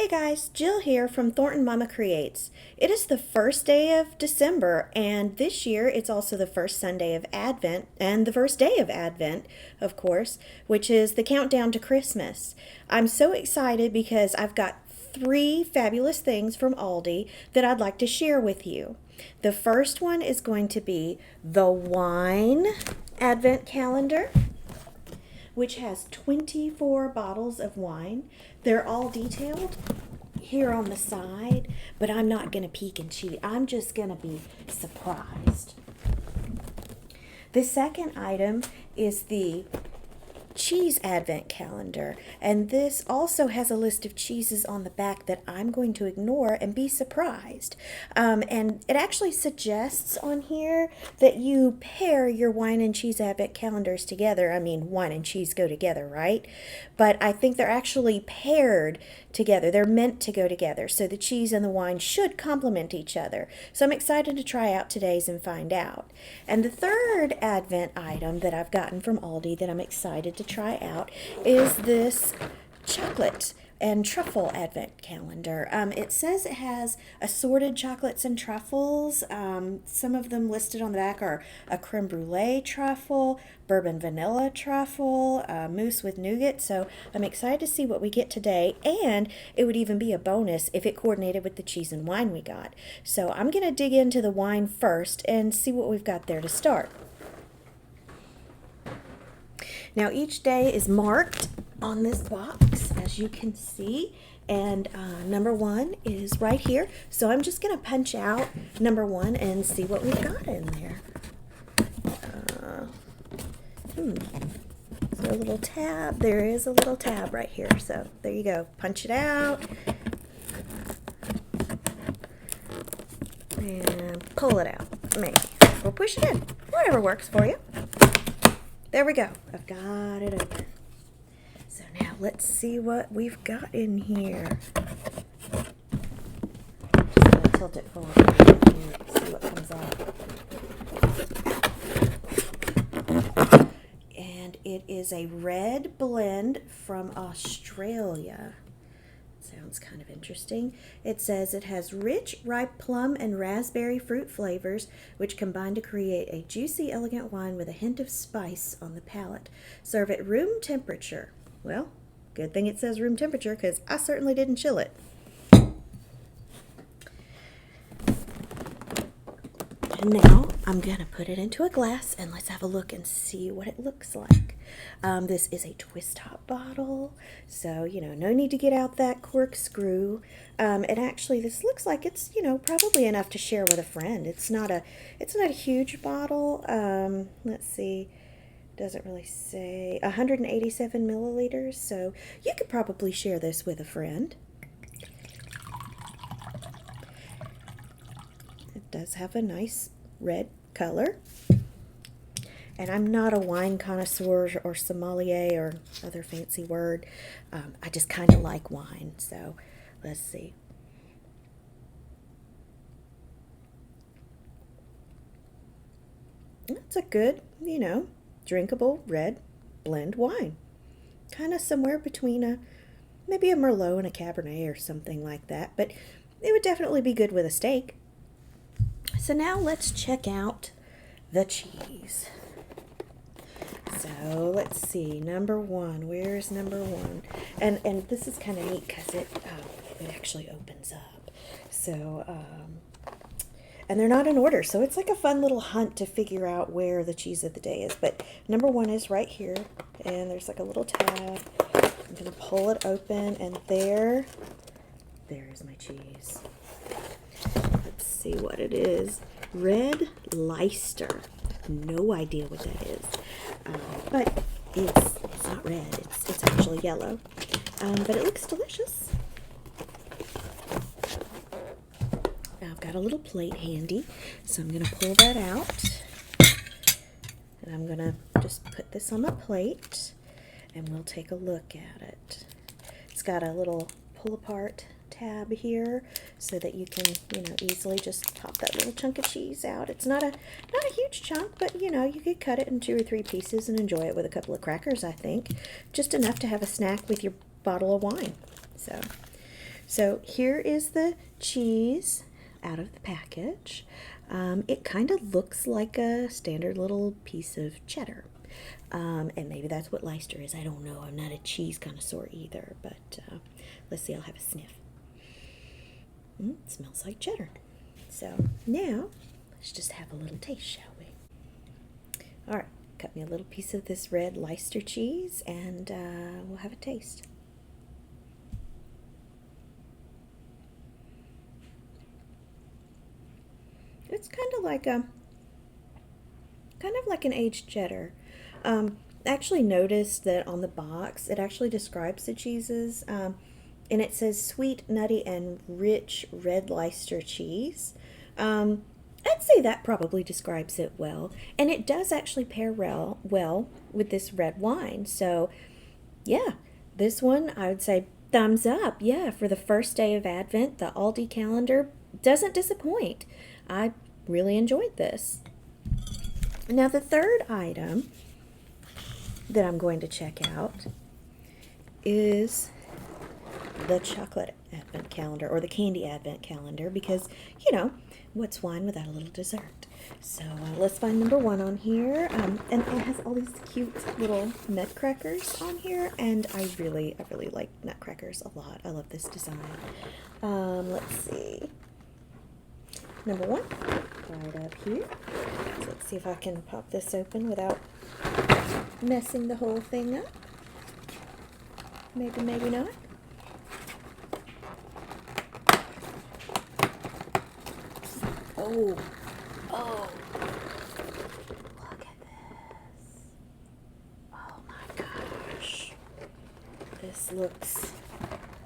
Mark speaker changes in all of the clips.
Speaker 1: Hey guys, Jill here from Thornton Mama Creates. It is the first day of December, and this year it's also the first Sunday of Advent and the first day of Advent, of course, which is the countdown to Christmas. I'm so excited because I've got 3 fabulous things from Aldi that I'd like to share with you. The first one is going to be the wine Advent calendar, which has 24 bottles of wine. They're all detailed here on the side, but I'm not going to peek and cheat. I'm just going to be surprised. The second item is the cheese advent calendar, and this also has a list of cheeses on the back that I'm going to ignore and be surprised. And it actually suggests on here that you pair your wine and cheese advent calendars together. I mean, wine and cheese go together, right? But I think they're actually paired together. They're meant to go together, so the cheese and the wine should complement each other. So I'm excited to try out today's and find out. And the third advent item that I've gotten from Aldi that I'm excited to try out is this chocolate and truffle advent calendar. It says it has assorted chocolates and truffles. Some of them listed on the back are a creme brulee truffle, bourbon vanilla truffle, mousse with nougat. So I'm excited to see what we get today, and it would even be a bonus if it coordinated with the cheese and wine we got. So I'm going to dig into the wine first and see what we've got there to start. Now each day is marked on this box, as you can see, and number 1 is right here. So I'm just going to punch out number 1 and see what we've got in there. Is there a little tab? There is a little tab right here. So there you go. Punch it out and pull it out. Maybe. Or push it in. Whatever works for you. There we go. I've got it open. So now let's see what we've got in here. Just going to tilt it forward and see what comes out. And it is a red blend from Australia. Sounds kind of interesting. It says it has rich, ripe plum and raspberry fruit flavors, which combine to create a juicy, elegant wine with a hint of spice on the palate. Serve at room temperature. Well, good thing it says room temperature, because I certainly didn't chill it. And now I'm going to put it into a glass and let's have a look and see what it looks like. This is a twist top bottle, so, no need to get out that corkscrew. And actually, this looks like it's, probably enough to share with a friend. It's not a huge bottle. Let's see. Doesn't really say. 187 milliliters, so you could probably share this with a friend. It does have a nice red color. And I'm not a wine connoisseur or sommelier or other fancy word. I just kind of like wine, so let's see. It's a good, drinkable red blend wine. Kind of somewhere between maybe a Merlot and a Cabernet or something like that, but it would definitely be good with a steak. So now let's check out the cheese. So let's see, number 1. Where's number 1? And this is kind of neat because it actually opens up. So and they're not in order, so it's like a fun little hunt to figure out where the cheese of the day is. But number 1 is right here, and there's like a little tab. I'm gonna pull it open, and there's my cheese. Let's see what it is. Red Leicester. No idea what that is. But it's not red. It's actually yellow. But it looks delicious. I've got a little plate handy, so I'm going to pull that out. And I'm going to just put this on my plate, and we'll take a look at it. It's got a little pull-apart tab here so that you can, easily just pop that little chunk of cheese out. It's not a huge chunk, but you could cut it in 2 or 3 pieces and enjoy it with a couple of crackers, I think. Just enough to have a snack with your bottle of wine. So So here is the cheese out of the package. It kind of looks like a standard little piece of cheddar. And maybe that's what Leicester is. I don't know. I'm not a cheese connoisseur either, but let's see. I'll have a sniff. It smells like cheddar. So now let's just have a little taste, shall we? All right, cut me a little piece of this red Leicester cheese, and we'll have a taste. It's kind of like an aged cheddar. Actually noticed that on the box it actually describes the cheeses, and it says sweet, nutty, and rich red Leicester cheese. I'd say that probably describes it well, and it does actually pair well with this red wine. So, yeah, this one I would say thumbs up. Yeah, for the first day of Advent, the Aldi calendar doesn't disappoint. I really enjoyed this. Now, the third item that I'm going to check out is the chocolate advent calendar, or the candy advent calendar, because, what's wine without a little dessert? So let's find number one on here. And it has all these cute little nutcrackers on here, and I really like nutcrackers a lot. I love this design. Let's see. Number one, right up here. So let's see if I can pop this open without messing the whole thing up. Maybe not. Oh, look at this. Oh my gosh.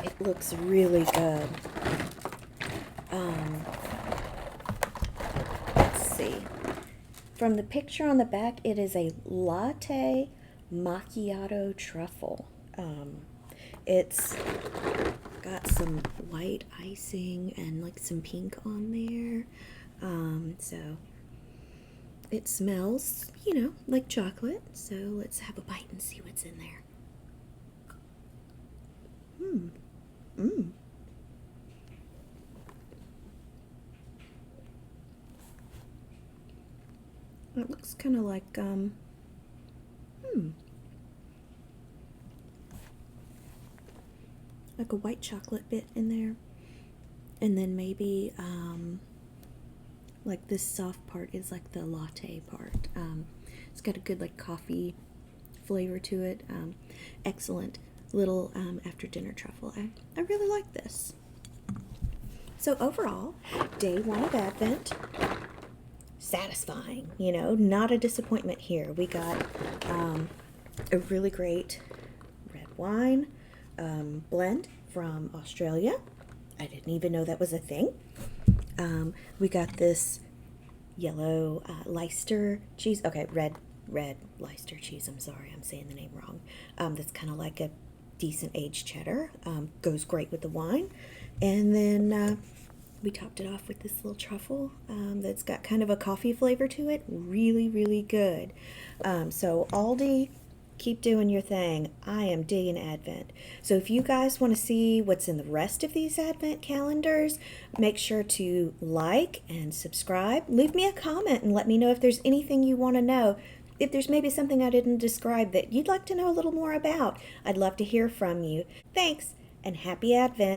Speaker 1: It looks really good. Let's see. From the picture on the back, it is a latte macchiato truffle. It's got some white icing and like some pink on there. So it smells, like chocolate. So let's have a bite and see what's in there. It looks kind of like, like a white chocolate bit in there. And then maybe, like this soft part is like the latte part. It's got a good like coffee flavor to it. Excellent little after dinner truffle. I really like this. So overall, day one of Advent, satisfying, not a disappointment here. We got a really great red wine blend from Australia. I didn't even know that was a thing. We got this yellow Leicester cheese. Okay, red Leicester cheese. I'm sorry, I'm saying the name wrong. That's kind of like a decent aged cheddar. Goes great with the wine. And then we topped it off with this little truffle that's got kind of a coffee flavor to it. Really good. So Aldi, keep doing your thing. I am digging Advent. So if you guys want to see what's in the rest of these Advent calendars, make sure to like and subscribe. Leave me a comment and let me know if there's anything you want to know. If there's maybe something I didn't describe that you'd like to know a little more about, I'd love to hear from you. Thanks, and happy Advent.